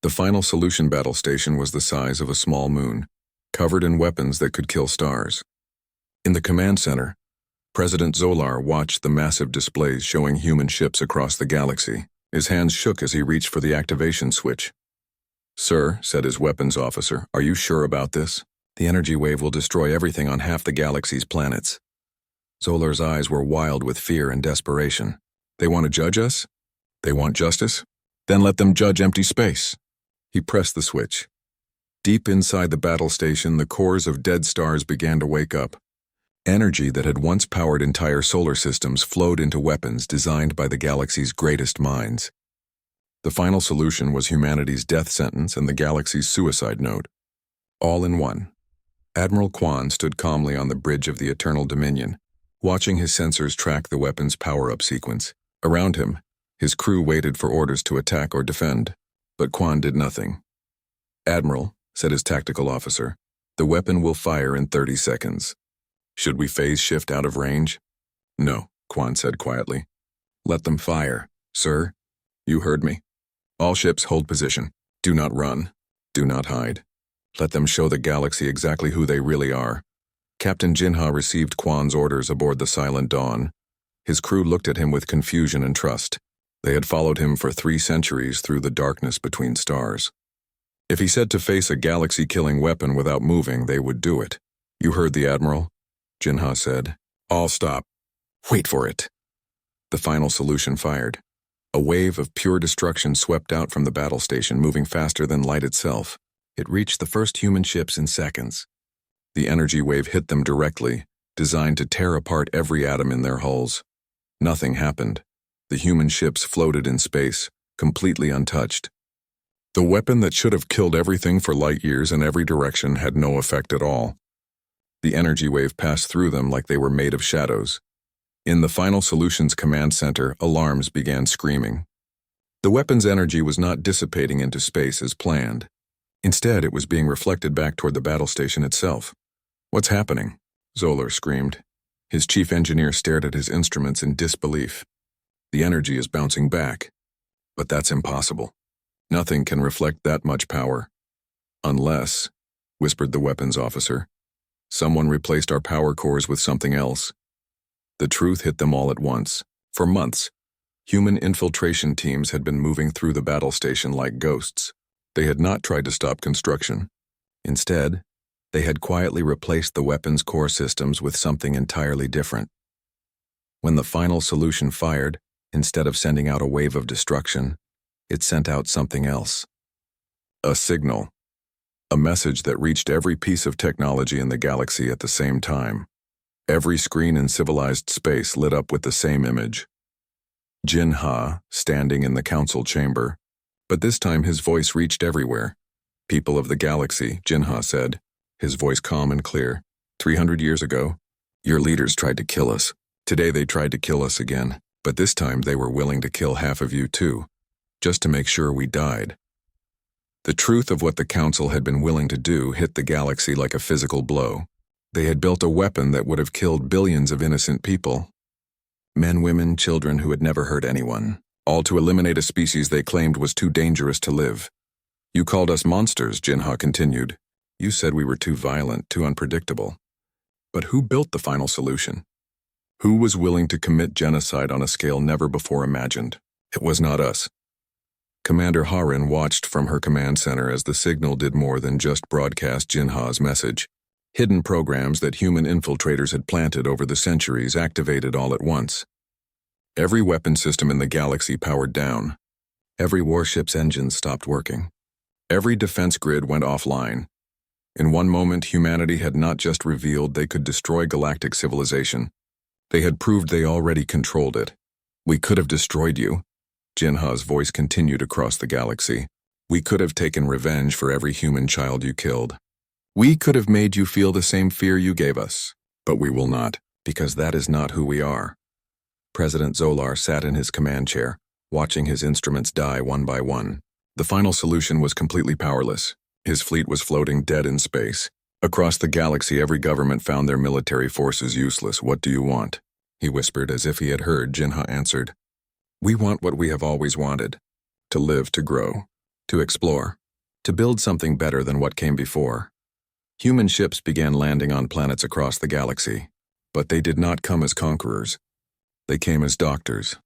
The final solution battle station was the size of a small moon, covered in weapons that could kill stars. In the command center, President Zolar watched the massive displays showing human ships across the galaxy. His hands shook as he reached for the activation switch. "Sir," said his weapons officer, "are you sure about this? The energy wave will destroy everything on half the galaxy's planets." Zolar's eyes were wild with fear and desperation. "They want to judge us? They want justice? Then let them judge empty space." He pressed the switch. Deep inside the battle station, the cores of dead stars began to wake up. Energy that had once powered entire solar systems flowed into weapons designed by the galaxy's greatest minds. The final solution was humanity's death sentence and the galaxy's suicide note. All in one. Admiral Quan stood calmly on the bridge of the Eternal Dominion, watching his sensors track the weapon's power-up sequence. Around him, his crew waited for orders to attack or defend, but Quan did nothing. "Admiral," said his tactical officer, "the weapon will fire in 30 seconds. Should we phase shift out of range?" "No," Quan said quietly. "Let them fire, sir. You heard me. All ships hold position. Do not run. Do not hide. Let them show the galaxy exactly who they really are." Captain Jinha received Quan's orders aboard the Silent Dawn. His crew looked at him with confusion and trust. They had followed him for 3 centuries through the darkness between stars. If he said to face a galaxy-killing weapon without moving, they would do it. "You heard the Admiral," Jinha said. "All stop. Wait for it." The final solution fired. A wave of pure destruction swept out from the battle station, moving faster than light itself. It reached the first human ships in seconds. The energy wave hit them directly, designed to tear apart every atom in their hulls. Nothing happened. The human ships floated in space, completely untouched. The weapon that should have killed everything for light years in every direction had no effect at all. The energy wave passed through them like they were made of shadows. In the Final Solutions command center, alarms began screaming. The weapon's energy was not dissipating into space as planned. Instead, it was being reflected back toward the battle station itself. "What's happening?" Zolar screamed. His chief engineer stared at his instruments in disbelief. "The energy is bouncing back." "But that's impossible. Nothing can reflect that much power." "Unless," whispered the weapons officer, "someone replaced our power cores with something else." The truth hit them all at once. For months, human infiltration teams had been moving through the battle station like ghosts. They had not tried to stop construction. Instead, they had quietly replaced the weapons core systems with something entirely different. When the final solution fired, instead of sending out a wave of destruction, it sent out something else. A signal. A message that reached every piece of technology in the galaxy at the same time. Every screen in civilized space lit up with the same image. Jinha, standing in the council chamber. But this time his voice reached everywhere. "People of the galaxy," Jinha said, his voice calm and clear. 300 years ago, your leaders tried to kill us. Today they tried to kill us again, but this time they were willing to kill half of you too, just to make sure we died." The truth of what the council had been willing to do hit the galaxy like a physical blow. They had built a weapon that would have killed billions of innocent people. Men, women, children who had never hurt anyone, all to eliminate a species they claimed was too dangerous to live. "You called us monsters," Jinha continued. "You said we were too violent, too unpredictable. But who built the final solution? Who was willing to commit genocide on a scale never before imagined? It was not us." Commander Harin watched from her command center as the signal did more than just broadcast Jinha's message. Hidden programs that human infiltrators had planted over the centuries activated all at once. Every weapon system in the galaxy powered down. Every warship's engines stopped working. Every defense grid went offline. In one moment, humanity had not just revealed they could destroy galactic civilization. They had proved they already controlled it. "We could have destroyed you," Jinha's voice continued across the galaxy. "We could have taken revenge for every human child you killed. We could have made you feel the same fear you gave us, but we will not, because that is not who we are." President Zolar sat in his command chair, watching his instruments die one by one. The final solution was completely powerless. His fleet was floating dead in space. Across the galaxy, every government found their military forces useless. "What do you want?" he whispered. As if he had heard, Jinha answered, "We want what we have always wanted. To live, to grow, to explore, to build something better than what came before. Human ships began landing on planets across the galaxy, but they did not come as conquerors. They came as doctors,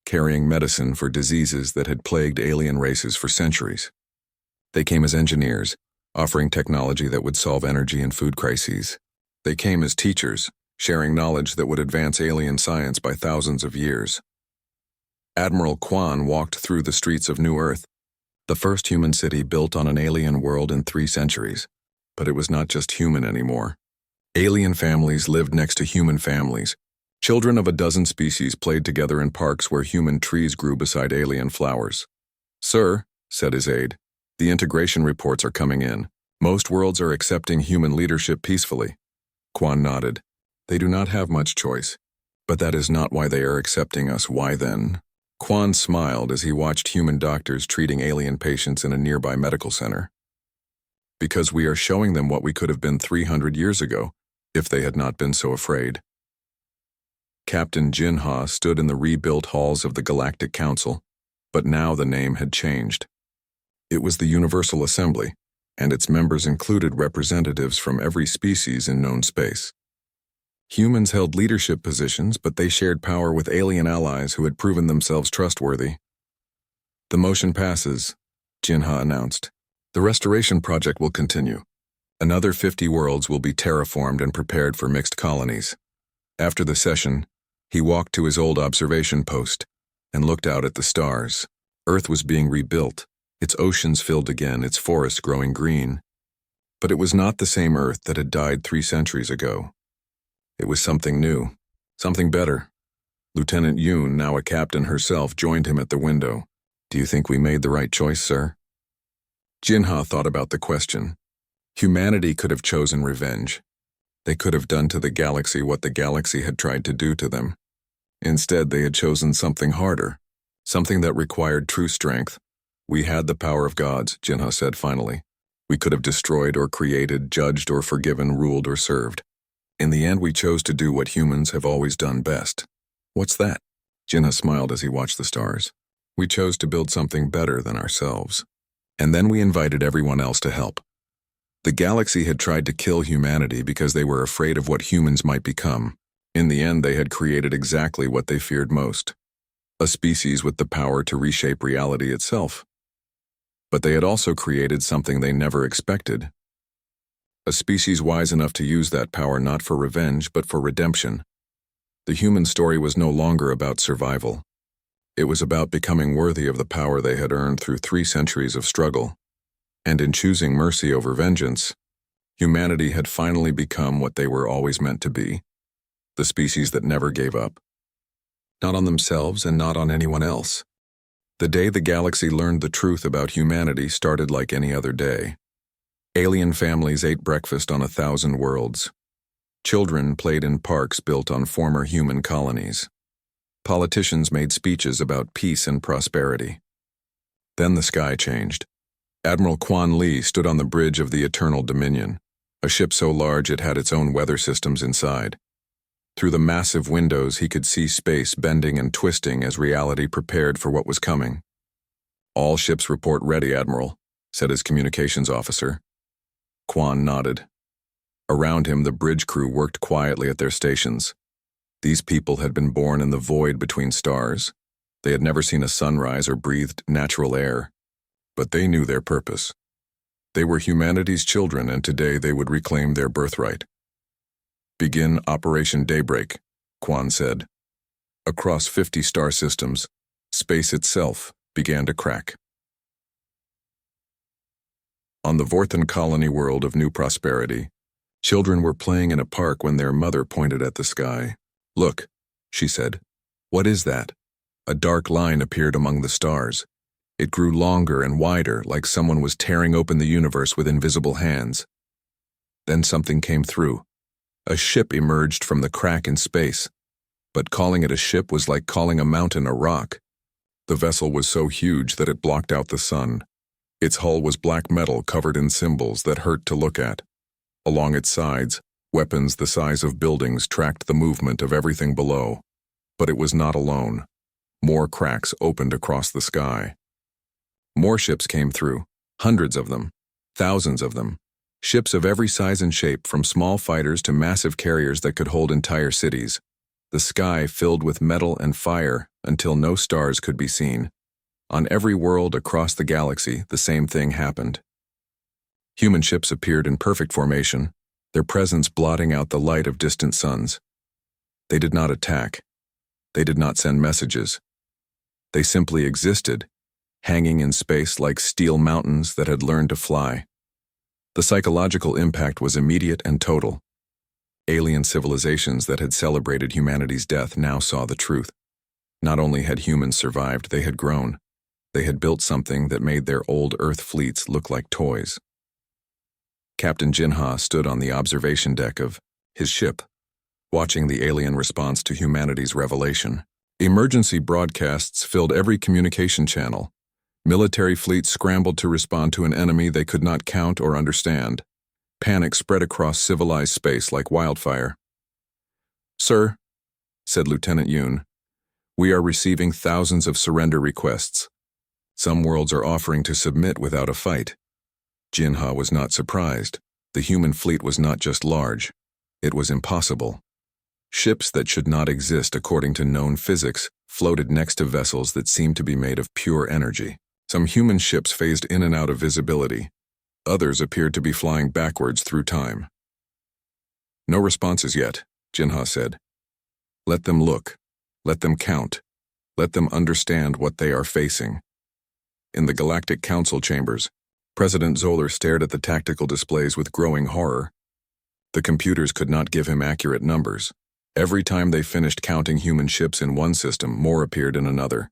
carrying medicine for diseases that had plagued alien races for centuries. They came as engineers, offering technology that would solve energy and food crises. They came as teachers, sharing knowledge that would advance alien science by thousands of years. Admiral Quan walked through the streets of New Earth, the first human city built on an alien world in 3 centuries. But it was not just human anymore. Alien families lived next to human families. Children of a dozen species played together in parks where human trees grew beside alien flowers. "Sir," said his aide, "the integration reports are coming in. Most worlds are accepting human leadership peacefully." Quan nodded. "They do not have much choice. But that is not why they are accepting us. Why then?" Quan smiled as he watched human doctors treating alien patients in a nearby medical center. "Because we are showing them what we could have been 300 years ago, if they had not been so afraid." Captain Jinha stood in the rebuilt halls of the Galactic Council, but now the name had changed. It was the Universal Assembly, and its members included representatives from every species in known space. Humans held leadership positions, but they shared power with alien allies who had proven themselves trustworthy. "The motion passes," Jinha announced. "The restoration project will continue. Another 50 worlds will be terraformed and prepared for mixed colonies." After the session, he walked to his old observation post and looked out at the stars. Earth was being rebuilt, its oceans filled again, its forests growing green. But it was not the same Earth that had died 3 centuries ago. It was something new, something better. Lieutenant Yoon, now a captain herself, joined him at the window. "Do you think we made the right choice, sir?" Jinha thought about the question. Humanity could have chosen revenge. They could have done to the galaxy what the galaxy had tried to do to them. Instead, they had chosen something harder, something that required true strength. "We had the power of gods," Jinha said finally. "We could have destroyed or created, judged or forgiven, ruled or served. In the end, we chose to do what humans have always done best." "What's that?" Jinha smiled as he watched the stars. "We chose to build something better than ourselves. And then we invited everyone else to help. The galaxy had tried to kill humanity because they were afraid of what humans might become. In the end, they had created exactly what they feared most: a species with the power to reshape reality itself. But they had also created something they never expected: a species wise enough to use that power not for revenge but for redemption. The human story was no longer about survival. It was about becoming worthy of the power they had earned through 3 centuries of struggle. And in choosing mercy over vengeance, humanity had finally become what they were always meant to be: the species that never gave up. Not on themselves and not on anyone else. The day the galaxy learned the truth about humanity started like any other day. Alien families ate breakfast on 1,000 worlds. Children played in parks built on former human colonies. Politicians made speeches about peace and prosperity. Then the sky changed. Admiral Quan Li stood on the bridge of the Eternal Dominion, a ship so large it had its own weather systems inside. Through the massive windows, he could see space bending and twisting as reality prepared for what was coming. "All ships report ready, Admiral," said his communications officer. Quan nodded. Around him, the bridge crew worked quietly at their stations. These people had been born in the void between stars. They had never seen a sunrise or breathed natural air. But they knew their purpose. They were humanity's children, and today they would reclaim their birthright. "Begin Operation Daybreak," Quan said. Across 50 star systems, space itself began to crack. On the Vorthan colony world of New Prosperity, children were playing in a park when their mother pointed at the sky. "Look," she said. "What is that?" A dark line appeared among the stars. It grew longer and wider, like someone was tearing open the universe with invisible hands. Then something came through. A ship emerged from the crack in space. But calling it a ship was like calling a mountain a rock. The vessel was so huge that it blocked out the sun. Its hull was black metal covered in symbols that hurt to look at. Along its sides, weapons the size of buildings tracked the movement of everything below. But it was not alone. More cracks opened across the sky. More ships came through, hundreds of them, thousands of them. Ships of every size and shape, from small fighters to massive carriers that could hold entire cities. The sky filled with metal and fire until no stars could be seen. On every world across the galaxy, the same thing happened. Human ships appeared in perfect formation, their presence blotting out the light of distant suns. They did not attack. They did not send messages. They simply existed, hanging in space like steel mountains that had learned to fly. The psychological impact was immediate and total. Alien civilizations that had celebrated humanity's death now saw the truth. Not only had humans survived, they had grown. They had built something that made their old Earth fleets look like toys. Captain Jinha stood on the observation deck of his ship, watching the alien response to humanity's revelation. Emergency broadcasts filled every communication channel. Military fleets scrambled to respond to an enemy they could not count or understand. Panic spread across civilized space like wildfire. "Sir," said Lieutenant Yoon, "we are receiving thousands of surrender requests. Some worlds are offering to submit without a fight." Jinha was not surprised. The human fleet was not just large. It was impossible. Ships that should not exist according to known physics floated next to vessels that seemed to be made of pure energy. Some human ships phased in and out of visibility. Others appeared to be flying backwards through time. "No responses yet," Jinha said. "Let them look. Let them count. Let them understand what they are facing." In the Galactic Council chambers, President Zoller stared at the tactical displays with growing horror. The computers could not give him accurate numbers. Every time they finished counting human ships in one system, more appeared in another.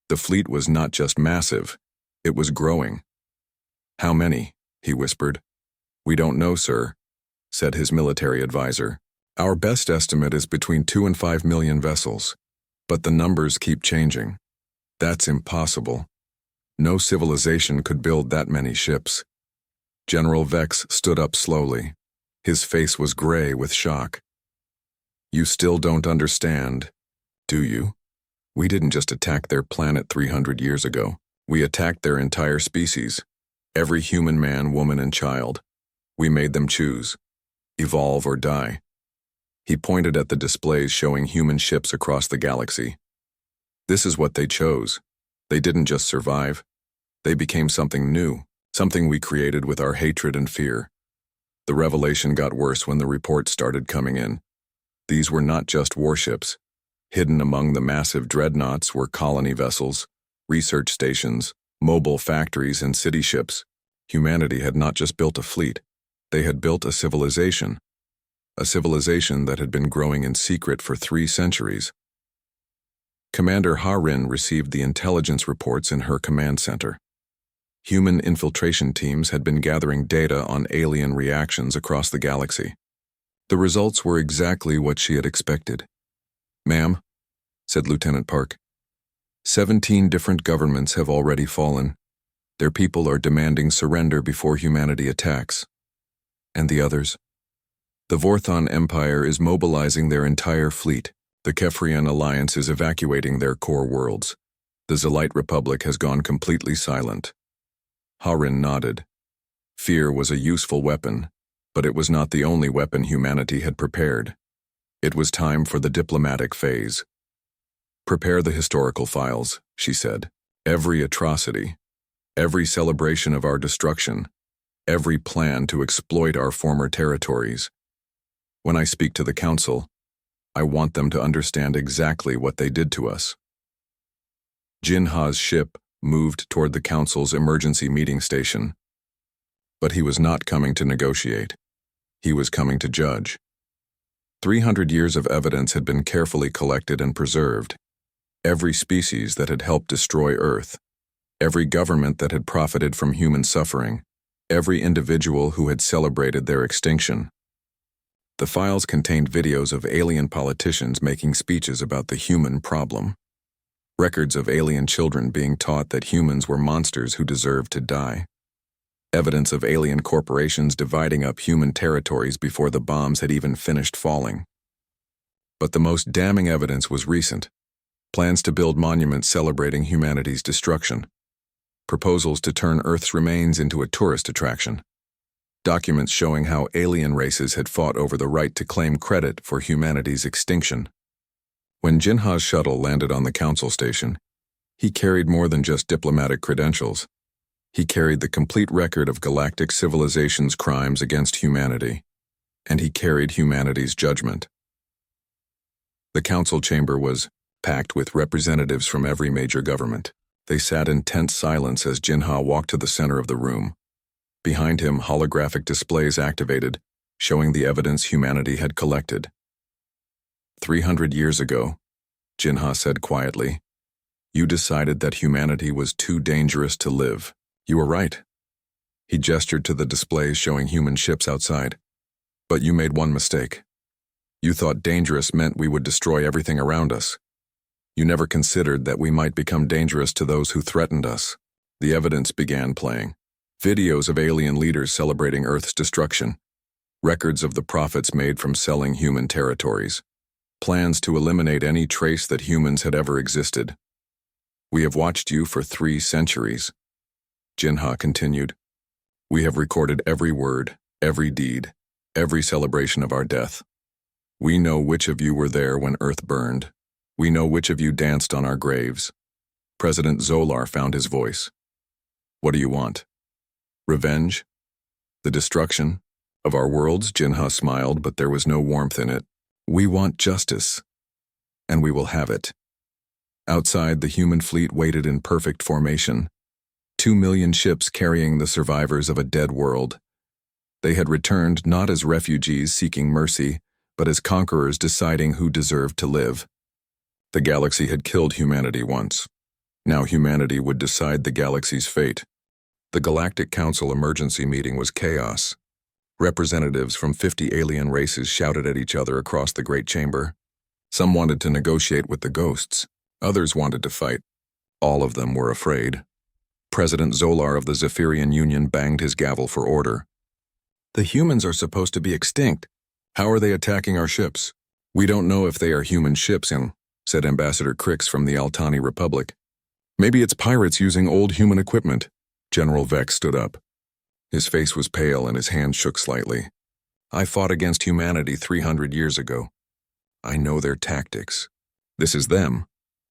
The fleet was not just massive, it was growing. "How many?" he whispered. "We don't know, sir," said his military advisor. "Our best estimate is between 2 and 5 million vessels, but the numbers keep changing. That's impossible. No civilization could build that many ships." General Vex stood up slowly. His face was gray with shock. "You still don't understand, do you? We didn't just attack their planet 300 years ago. We attacked their entire species. Every human man, woman, and child. We made them choose. Evolve or die." He pointed at the displays showing human ships across the galaxy. "This is what they chose. They didn't just survive. They became something new, something we created with our hatred and fear." The revelation got worse when the reports started coming in. These were not just warships. Hidden among the massive dreadnoughts were colony vessels, research stations, mobile factories, and city ships. Humanity had not just built a fleet. They had built a civilization that had been growing in secret for 3 centuries. Commander Ha-Rin received the intelligence reports in her command center. Human infiltration teams had been gathering data on alien reactions across the galaxy. The results were exactly what she had expected. "Ma'am," said Lieutenant Park, 17 different governments have already fallen. Their people are demanding surrender before humanity attacks. And the others? The Vorthon Empire is mobilizing their entire fleet. The Kefrian Alliance is evacuating their core worlds. The Zelite Republic has gone completely silent. Ha-Rin nodded. Fear was a useful weapon, but it was not the only weapon humanity had prepared. It was time for the diplomatic phase. "Prepare the historical files," she said. "Every atrocity, every celebration of our destruction, every plan to exploit our former territories. When I speak to the Council, I want them to understand exactly what they did to us." Jinha's ship moved toward the Council's emergency meeting station. But he was not coming to negotiate. He was coming to judge. 300 years of evidence had been carefully collected and preserved. Every species that had helped destroy Earth, every government that had profited from human suffering, every individual who had celebrated their extinction. The files contained videos of alien politicians making speeches about the human problem. Records of alien children being taught that humans were monsters who deserved to die. Evidence of alien corporations dividing up human territories before the bombs had even finished falling. But the most damning evidence was recent. Plans to build monuments celebrating humanity's destruction. proposals to turn Earth's remains into a tourist attraction, documents showing how alien races had fought over the right to claim credit for humanity's extinction. When Jinha's shuttle landed on the council station, he carried more than just diplomatic credentials. He carried the complete record of galactic civilization's crimes against humanity, and he carried humanity's judgment. The council chamber was packed with representatives from every major government. They sat in tense silence as Jinha walked to the center of the room. Behind him, holographic displays activated, showing the evidence humanity had collected. 300 years ago, Jinha said quietly, "You decided that humanity was too dangerous to live. You were right." He gestured to the displays showing human ships outside. "But you made one mistake. You thought dangerous meant we would destroy everything around us. You never considered that we might become dangerous to those who threatened us." The evidence began playing. Videos of alien leaders celebrating Earth's destruction. Records of the profits made from selling human territories. Plans to eliminate any trace that humans had ever existed. "We have watched you for 3 centuries. Jinha continued. "We have recorded every word, every deed, every celebration of our death. We know which of you were there when Earth burned. We know which of you danced on our graves." President Zolar found his voice. "What do you want? Revenge? The destruction of our worlds?" Jinha smiled, but there was no warmth in it. "We want justice, and we will have it." Outside, the human fleet waited in perfect formation. 2 million ships carrying the survivors of a dead world. They had returned not as refugees seeking mercy, but as conquerors deciding who deserved to live. The galaxy had killed humanity once. Now humanity would decide the galaxy's fate. The Galactic Council emergency meeting was chaos. Representatives from 50 alien races shouted at each other across the Great Chamber. Some wanted to negotiate with the ghosts. Others wanted to fight. All of them were afraid. President Zolar of the Zephyrian Union banged his gavel for order. "The humans are supposed to be extinct. How are they attacking our ships?" "We don't know if they are human ships," said Ambassador Crix from the Altani Republic. "Maybe it's pirates using old human equipment." General Vex stood up. His face was pale and his hand shook slightly. "I fought against humanity 300 years ago. I know their tactics. This is them.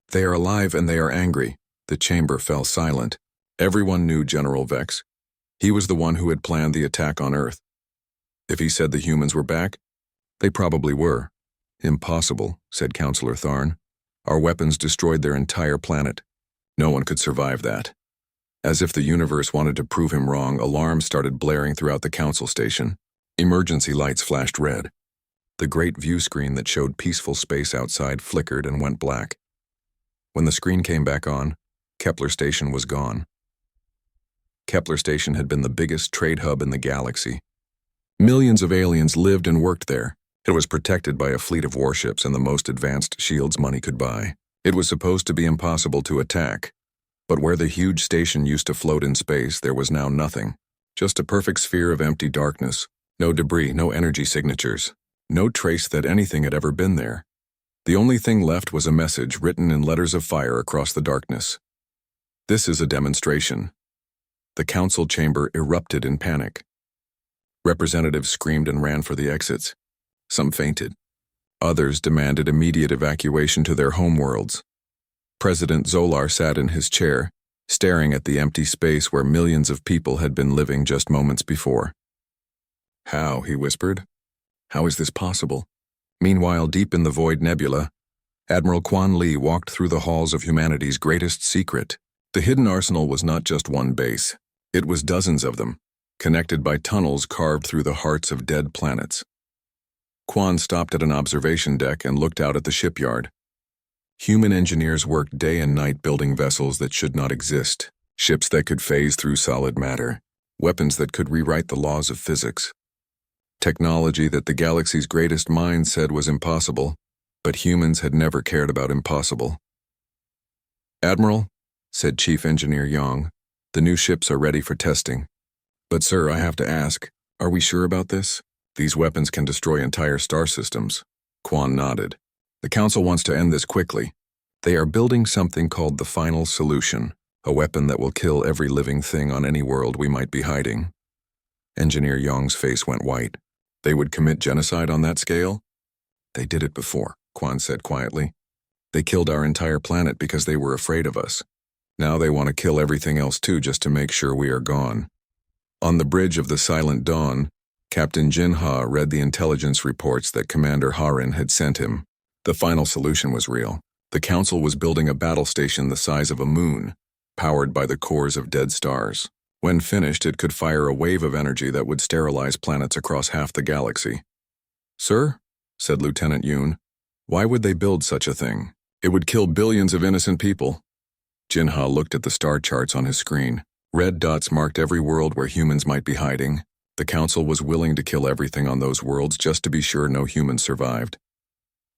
They are alive and they are angry." The chamber fell silent. Everyone knew General Vex. He was the one who had planned the attack on Earth. If he said the humans were back, they probably were. "Impossible," said Counselor Tharn. "Our weapons destroyed their entire planet. No one could survive that." As if the universe wanted to prove him wrong, alarms started blaring throughout the council station. Emergency lights flashed red. The great view screen that showed peaceful space outside flickered and went black. When the screen came back on, Kepler Station was gone. Kepler Station had been the biggest trade hub in the galaxy. Millions of aliens lived and worked there. It was protected by a fleet of warships and the most advanced shields money could buy. It was supposed to be impossible to attack. But where the huge station used to float in space, there was now nothing. Just a perfect sphere of empty darkness. No debris, no energy signatures. No trace that anything had ever been there. The only thing left was a message written in letters of fire across the darkness. "This is a demonstration." The council chamber erupted in panic. Representatives screamed and ran for the exits. Some fainted. Others demanded immediate evacuation to their homeworlds. President Zolar sat in his chair, staring at the empty space where millions of people had been living just moments before. "How?" he whispered. "How is this possible?" Meanwhile, deep in the Void Nebula, Admiral Quan Li walked through the halls of humanity's greatest secret. The hidden arsenal was not just one base. It was dozens of them, connected by tunnels carved through the hearts of dead planets. Quan stopped at an observation deck and looked out at the shipyard. Human engineers worked day and night building vessels that should not exist, ships that could phase through solid matter, weapons that could rewrite the laws of physics. Technology that the galaxy's greatest minds said was impossible, but humans had never cared about impossible. "Admiral," said Chief Engineer Yang, "the new ships are ready for testing." "But sir, I have to ask, are we sure about this? These weapons can destroy entire star systems." Quan nodded. "The Council wants to end this quickly. They are building something called the Final Solution, A weapon that will kill every living thing on any world we might be hiding. Engineer Yong's face went white. They would commit genocide on that scale? They did it before, Quan said quietly. They killed our entire planet because they were afraid of us. Now they want to kill everything else too just to make sure we are gone. On the bridge of the Silent Dawn, Captain Jin Ha read the intelligence reports that Commander Harin had sent him. The final solution was real. The Council was building a battle station the size of a moon, powered by the cores of dead stars. When finished, it could fire a wave of energy that would sterilize planets across half the galaxy. "Sir," said Lieutenant Yoon, "why would they build such a thing? It would kill billions of innocent people." Jinha looked at the star charts on his screen. Red dots marked every world where humans might be hiding. The Council was willing to kill everything on those worlds just to be sure no humans survived.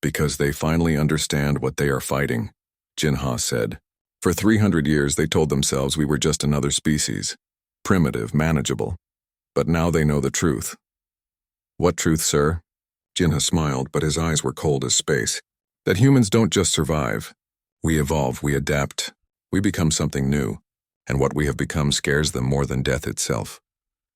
"Because they finally understand what they are fighting," Jinha said. "For 300 years they told themselves we were just another species. Primitive, manageable. But now they know the truth." "What truth, sir?" Jinha smiled, but his eyes were cold as space. "That humans don't just survive. We evolve, we adapt, we become something new, and what we have become scares them more than death itself."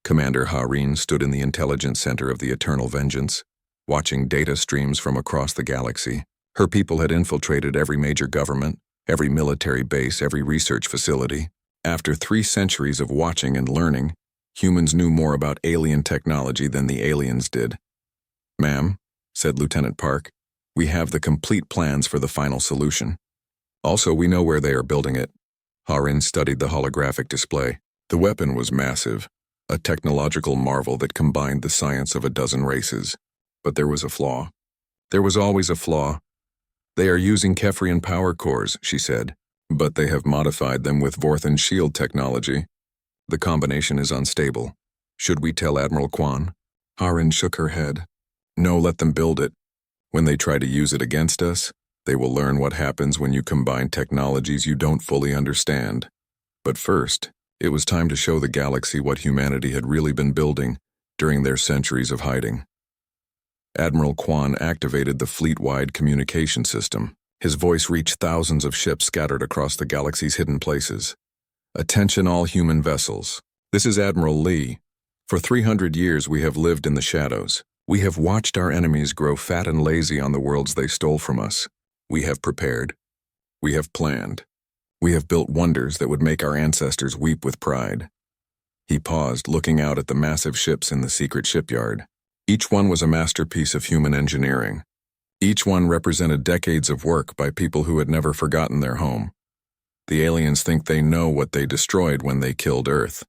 Commander Harin stood in the intelligence center of the Eternal Vengeance, watching data streams from across the galaxy. Her people had infiltrated every major government, every military base, every research facility. After 3 centuries of watching and learning, humans knew more about alien technology than the aliens did. "Ma'am," said Lieutenant Park, "we have the complete plans for the final solution. Also, we know where they are building it." Harin studied the holographic display. The weapon was massive, a technological marvel that combined the science of a dozen races. But there was a flaw. There was always a flaw. "They are using Kefrian power cores," she said, "but they have modified them with Vorthan shield technology. The combination is unstable. Should we tell Admiral Quan?" Harin shook her head. "No, let them build it. When they try to use it against us, they will learn what happens when you combine technologies you don't fully understand. But first, it was time to show the galaxy what humanity had really been building during their centuries of hiding." Admiral Quan activated the fleet-wide communication system. His voice reached thousands of ships scattered across the galaxy's hidden places. "Attention all human vessels. This is Admiral Lee. For 300 years we have lived in the shadows. We have watched our enemies grow fat and lazy on the worlds they stole from us. We have prepared. We have planned. We have built wonders that would make our ancestors weep with pride." He paused, looking out at the massive ships in the secret shipyard. Each one was a masterpiece of human engineering. Each one represented decades of work by people who had never forgotten their home. The aliens think they know what they destroyed when they killed Earth.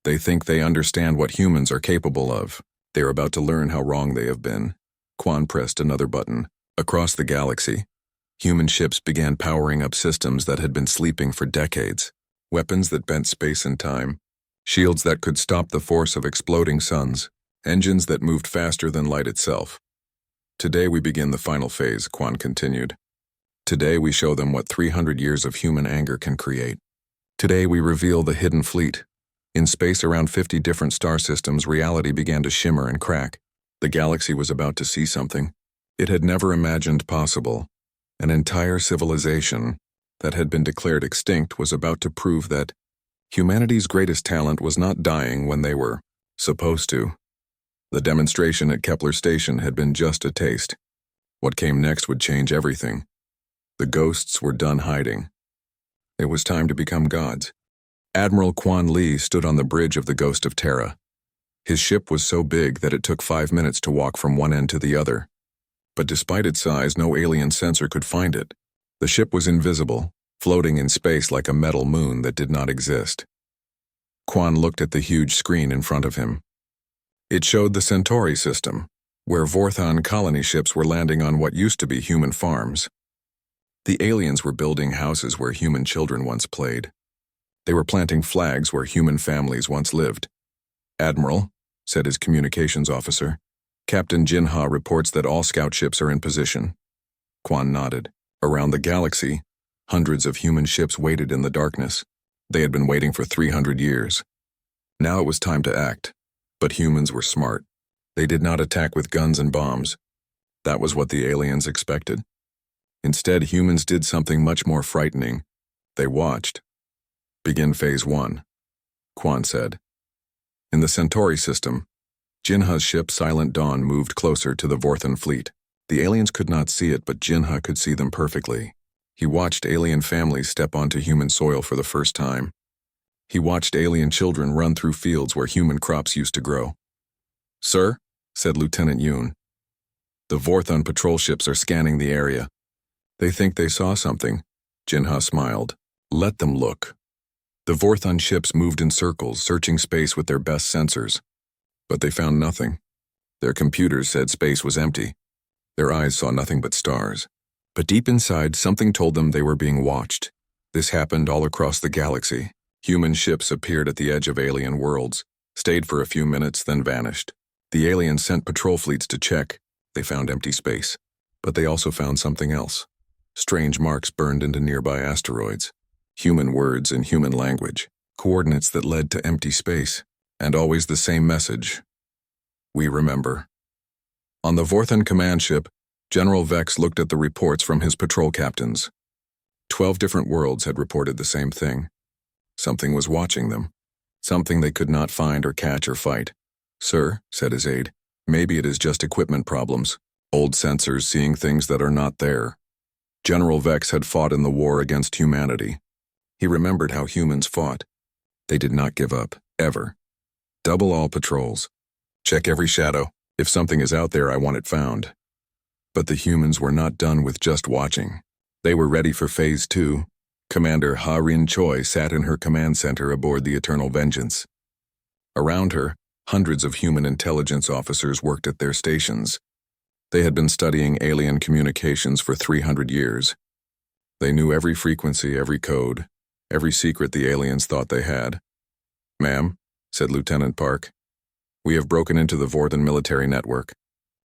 They think they understand what humans are capable of. They are about to learn how wrong they have been. Quan pressed another button. Across the galaxy, human ships began powering up systems that had been sleeping for decades. Weapons that bent space and time. Shields that could stop the force of exploding suns. Engines that moved faster than light itself. "Today we begin the final phase," Quan continued. "Today we show them what 300 years of human anger can create. Today we reveal the hidden fleet." In space around 50 different star systems, reality began to shimmer and crack. The galaxy was about to see something it had never imagined possible. An entire civilization that had been declared extinct was about to prove that humanity's greatest talent was not dying when they were supposed to. The demonstration at Kepler Station had been just a taste. What came next would change everything. The ghosts were done hiding. It was time to become gods. Admiral Quan Lee stood on the bridge of the Ghost of Terra. His ship was so big that it took 5 minutes to walk from one end to the other. But despite its size, no alien sensor could find it. The ship was invisible, floating in space like a metal moon that did not exist. Quan looked at the huge screen in front of him. It showed the Centauri system, where Vorthan colony ships were landing on what used to be human farms. The aliens were building houses where human children once played. They were planting flags where human families once lived. "Admiral," said his communications officer, "Captain Jinha reports that all scout ships are in position." Quan nodded. Around the galaxy, hundreds of human ships waited in the darkness. They had been waiting for 300 years. Now it was time to act. But humans were smart. They did not attack with guns and bombs. That was what the aliens expected. Instead, humans did something much more frightening. They watched. Begin Phase 1, Quan said. In the Centauri system, Jinha's ship Silent Dawn moved closer to the Vorthan fleet. The aliens could not see it, but Jinha could see them perfectly. He watched alien families step onto human soil for the first time. He watched alien children run through fields where human crops used to grow. "Sir," said Lieutenant Yoon, "the Vorthan patrol ships are scanning the area. They think they saw something." Jinha smiled. "Let them look." The Vorthan ships moved in circles, searching space with their best sensors. But they found nothing. Their computers said space was empty. Their eyes saw nothing but stars. But deep inside, something told them they were being watched. This happened all across the galaxy. Human ships appeared at the edge of alien worlds, stayed for a few minutes, then vanished. The aliens sent patrol fleets to check. They found empty space. But they also found something else. Strange marks burned into nearby asteroids. Human words in human language. Coordinates that led to empty space. And always the same message. We remember. On the Vorthan command ship, General Vex looked at the reports from his patrol captains. 12 different worlds had reported the same thing. Something was watching them. Something they could not find or catch or fight. "Sir," said his aide, "maybe it is just equipment problems. Old sensors seeing things that are not there." General Vex had fought in the war against humanity. He remembered how humans fought. They did not give up, ever. Double all patrols. Check every shadow. If something is out there, I want it found. But the humans were not done with just watching. They were ready for Phase 2. Commander Ha-Rin Choi sat in her command center aboard the Eternal Vengeance. Around her, hundreds of human intelligence officers worked at their stations. They had been studying alien communications for 300 years. They knew every frequency, every code, every secret the aliens thought they had. "Ma'am," said Lieutenant Park, "we have broken into the Vorthan military network.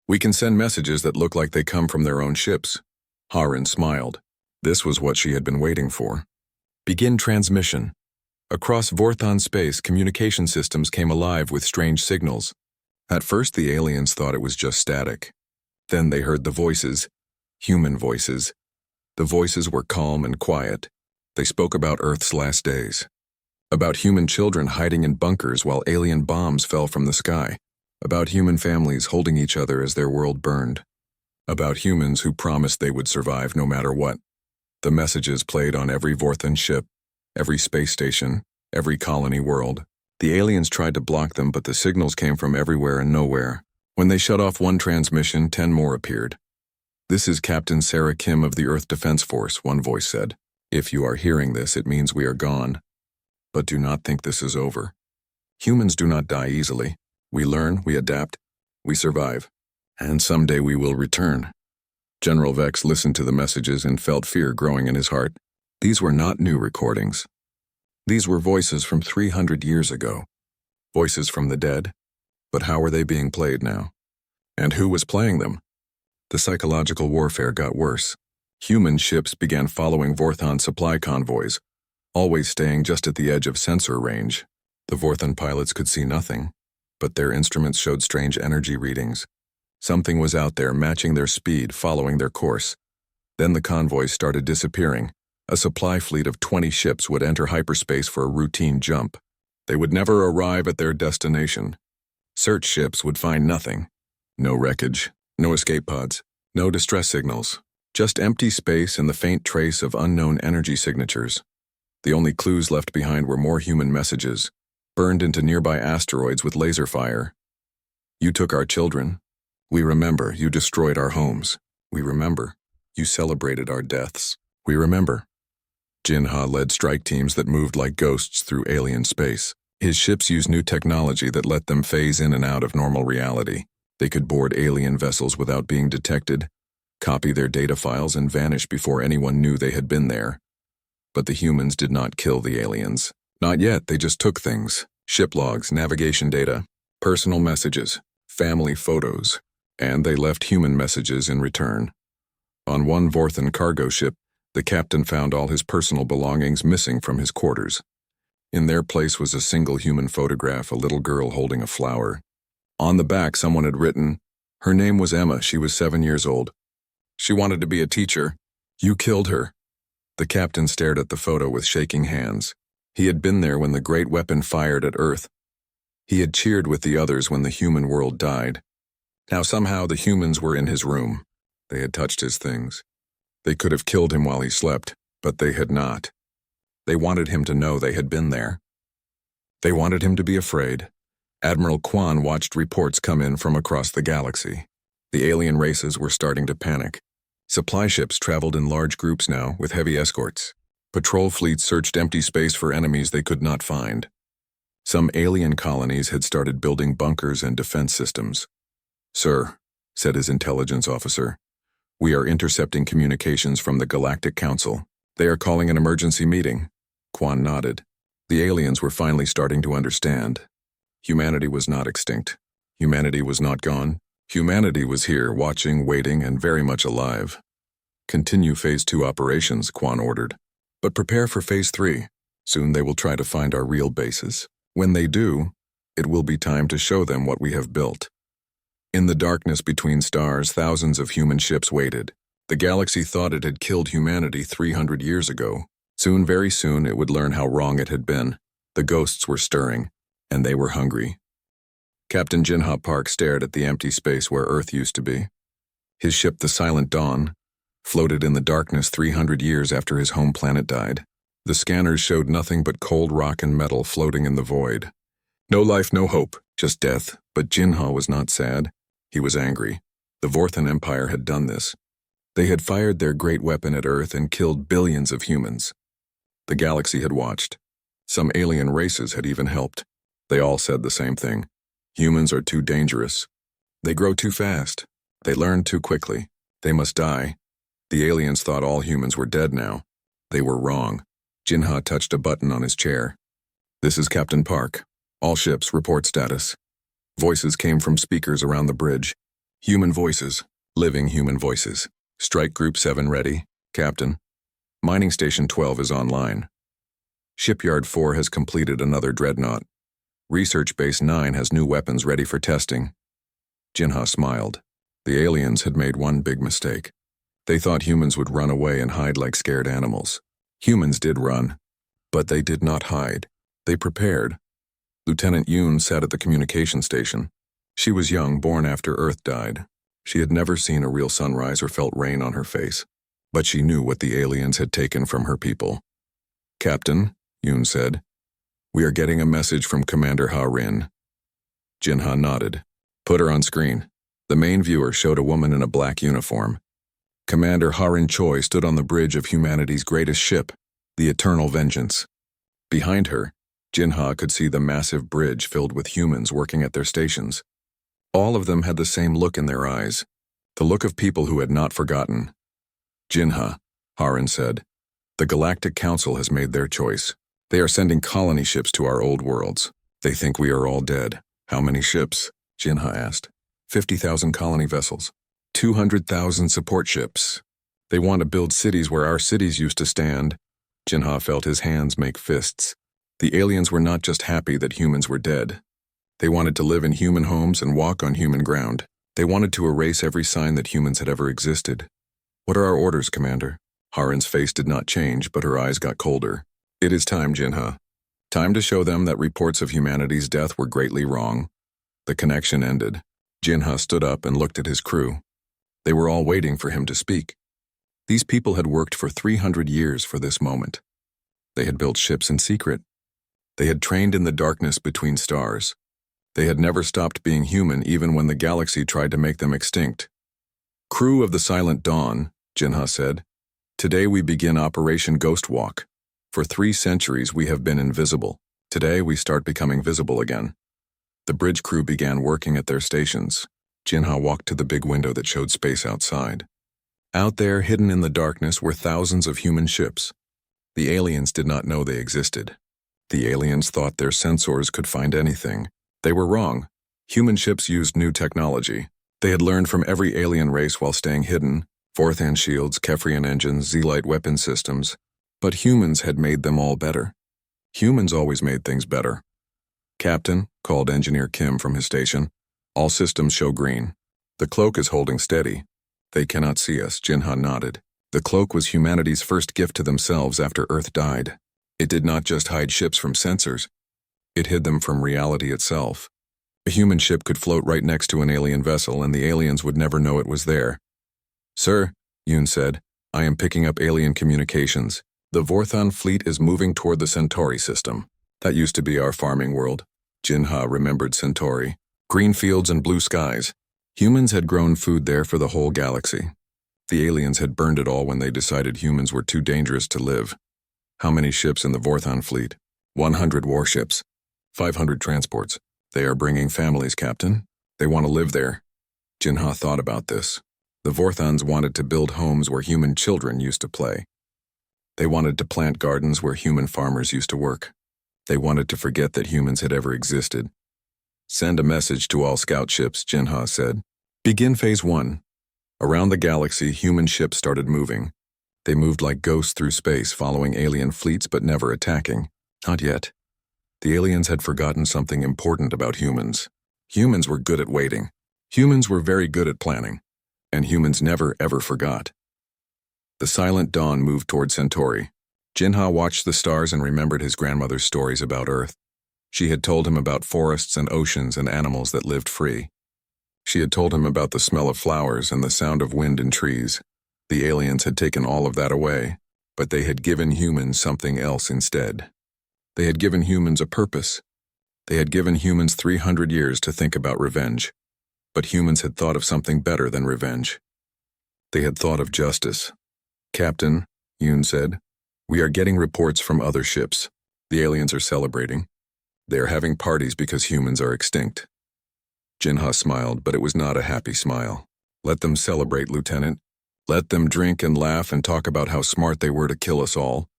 We can send messages that look like they come from their own ships." Ha-Rin smiled. This was what she had been waiting for. Begin transmission. Across Vorthan space, communication systems came alive with strange signals. At first, the aliens thought it was just static. Then they heard the voices, human voices. The voices were calm and quiet. They spoke about Earth's last days. About human children hiding in bunkers while alien bombs fell from the sky. About human families holding each other as their world burned. About humans who promised they would survive no matter what. The messages played on every Vorthan ship, every space station, every colony world. The aliens tried to block them, but the signals came from everywhere and nowhere. When they shut off one transmission, 10 more appeared. "This is Captain Sarah Kim of the Earth Defense Force," one voice said. "If you are hearing this, it means we are gone. But do not think this is over. Humans do not die easily. We learn, we adapt, we survive. And someday we will return." General Vex listened to the messages and felt fear growing in his heart. These were not new recordings. These were voices from 300 years ago. Voices from the dead. But how were they being played now? And who was playing them? The psychological warfare got worse. Human ships began following Vorthan supply convoys, always staying just at the edge of sensor range. The Vorthan pilots could see nothing, but their instruments showed strange energy readings. Something was out there matching their speed, following their course. Then the convoys started disappearing. A supply fleet of 20 ships would enter hyperspace for a routine jump. They would never arrive at their destination. Search ships would find nothing. No wreckage, no escape pods, no distress signals. Just empty space and the faint trace of unknown energy signatures. The only clues left behind were more human messages, burned into nearby asteroids with laser fire. "You took our children. We remember. You destroyed our homes. We remember. You celebrated our deaths. We remember." Jinha led strike teams that moved like ghosts through alien space. His ships used new technology that let them phase in and out of normal reality. They could board alien vessels without being detected, copy their data files, and vanish before anyone knew they had been there. But the humans did not kill the aliens. Not yet, they just took things. Ship logs, navigation data, personal messages, family photos, and they left human messages in return. On one Vorthan cargo ship, the captain found all his personal belongings missing from his quarters. In their place was a single human photograph, a little girl holding a flower. On the back, someone had written, "Her name was Emma. She was 7 years old. She wanted to be a teacher. You killed her." The captain stared at the photo with shaking hands. He had been there when the great weapon fired at Earth. He had cheered with the others when the human world died. Now somehow the humans were in his room. They had touched his things. They could have killed him while he slept, but they had not. They wanted him to know they had been there. They wanted him to be afraid. Admiral Kwan watched reports come in from across the galaxy. The alien races were starting to panic. Supply ships traveled in large groups now, with heavy escorts. Patrol fleets searched empty space for enemies they could not find. Some alien colonies had started building bunkers and defense systems. "Sir," said his intelligence officer, "we are intercepting communications from the Galactic Council. They are calling an emergency meeting." Kwan nodded. The aliens were finally starting to understand. Humanity was not extinct. Humanity was not gone. Humanity was here, watching, waiting, and very much alive. "Continue Phase 2 operations," Kwan ordered. "But prepare for Phase 3. Soon they will try to find our real bases. When they do, it will be time to show them what we have built." In the darkness between stars, thousands of human ships waited. The galaxy thought it had killed humanity 300 years ago. Soon, very soon, it would learn how wrong it had been. The ghosts were stirring, and they were hungry. Captain Jinha Park stared at the empty space where Earth used to be. His ship, the Silent Dawn, floated in the darkness 300 years after his home planet died. The scanners showed nothing but cold rock and metal floating in the void. No life, no hope, just death. But Jinha was not sad. He was angry. The Vorthan Empire had done this. They had fired their great weapon at Earth and killed billions of humans. The galaxy had watched. Some alien races had even helped. They all said the same thing. Humans are too dangerous. They grow too fast. They learn too quickly. They must die. The aliens thought all humans were dead now. They were wrong. Jinha touched a button on his chair. "This is Captain Park. All ships, report status." Voices came from speakers around the bridge. Human voices. Living human voices. "Strike Group 7 ready, Captain. Mining Station 12 is online. Shipyard 4 has completed another dreadnought. Research Base 9 has new weapons ready for testing." Jinha smiled. The aliens had made one big mistake. They thought humans would run away and hide like scared animals. Humans did run, but they did not hide. They prepared. Lieutenant Yoon sat at the communication station. She was young, born after Earth died. She had never seen a real sunrise or felt rain on her face, but she knew what the aliens had taken from her people. "Captain," Yoon said, "we are getting a message from Commander Ha-Rin." Jinha nodded. "Put her on screen." The main viewer showed a woman in a black uniform. Commander Ha-Rin Choi stood on the bridge of humanity's greatest ship, the Eternal Vengeance. Behind her, Jinha could see the massive bridge filled with humans working at their stations. All of them had the same look in their eyes, the look of people who had not forgotten. "Jinha," Ha-Rin said, "the Galactic Council has made their choice. They are sending colony ships to our old worlds. They think we are all dead." "How many ships?" Jinha asked. 50,000 colony vessels. 200,000 support ships. They want to build cities where our cities used to stand." Jinha felt his hands make fists. The aliens were not just happy that humans were dead. They wanted to live in human homes and walk on human ground. They wanted to erase every sign that humans had ever existed. "What are our orders, Commander?" Ha-Rin's face did not change, but her eyes got colder. "It is time, Jinha. Time to show them that reports of humanity's death were greatly wrong." The connection ended. Jinha stood up and looked at his crew. They were all waiting for him to speak. These people had worked for 300 years for this moment. They had built ships in secret. They had trained in the darkness between stars. They had never stopped being human even when the galaxy tried to make them extinct. "Crew of the Silent Dawn," Jinha said, "today we begin Operation Ghost Walk. For 3 centuries we have been invisible. Today we start becoming visible again." The bridge crew began working at their stations. Jinha walked to the big window that showed space outside. Out there, hidden in the darkness, were thousands of human ships. The aliens did not know they existed. The aliens thought their sensors could find anything. They were wrong. Human ships used new technology. They had learned from every alien race while staying hidden: Vorthan shields, Kefrian engines, Z-Light weapon systems. But humans had made them all better. Humans always made things better. "Captain," called Engineer Kim from his station, "all systems show green. The cloak is holding steady." "They cannot see us," Jinha nodded. The cloak was humanity's first gift to themselves after Earth died. It did not just hide ships from sensors, it hid them from reality itself. A human ship could float right next to an alien vessel and the aliens would never know it was there. "Sir," Yoon said, "I am picking up alien communications. The Vorthon fleet is moving toward the Centauri system. That used to be our farming world." Jinha remembered Centauri. Green fields and blue skies. Humans had grown food there for the whole galaxy. The aliens had burned it all when they decided humans were too dangerous to live. How many ships in the Vorthon fleet? 100 warships. 500 transports. They are bringing families, Captain. They want to live there. Jinha thought about this. The Vorthons wanted to build homes where human children used to play. They wanted to plant gardens where human farmers used to work. They wanted to forget that humans had ever existed. "Send a message to all scout ships," Jinha said. "Begin Phase 1. Around the galaxy, human ships started moving. They moved like ghosts through space, following alien fleets but never attacking. Not yet. The aliens had forgotten something important about humans. Humans were good at waiting. Humans were very good at planning. And humans never, ever forgot." The silent dawn moved toward Centauri. Jinha watched the stars and remembered his grandmother's stories about Earth. She had told him about forests and oceans and animals that lived free. She had told him about the smell of flowers and the sound of wind in trees. The aliens had taken all of that away, but they had given humans something else instead. They had given humans a purpose. They had given humans 300 years to think about revenge. But humans had thought of something better than revenge. They had thought of justice. "Captain," Yoon said, "we are getting reports from other ships. The aliens are celebrating. They are having parties because humans are extinct." Jinha smiled, but it was not a happy smile. "Let them celebrate, Lieutenant. Let them drink and laugh and talk about how smart they were to kill us all."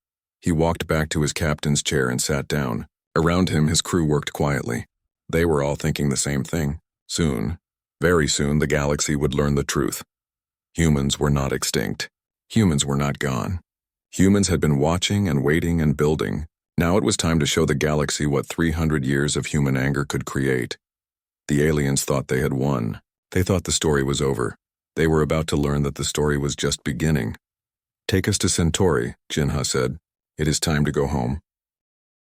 He walked back to his captain's chair and sat down. Around him, his crew worked quietly. They were all thinking the same thing. Soon, very soon, the galaxy would learn the truth. Humans were not extinct. Humans were not gone. Humans had been watching and waiting and building. Now it was time to show the galaxy what 300 years of human anger could create. The aliens thought they had won. They thought the story was over. They were about to learn that the story was just beginning. "Take us to Centauri," Jinha said. "It is time to go home."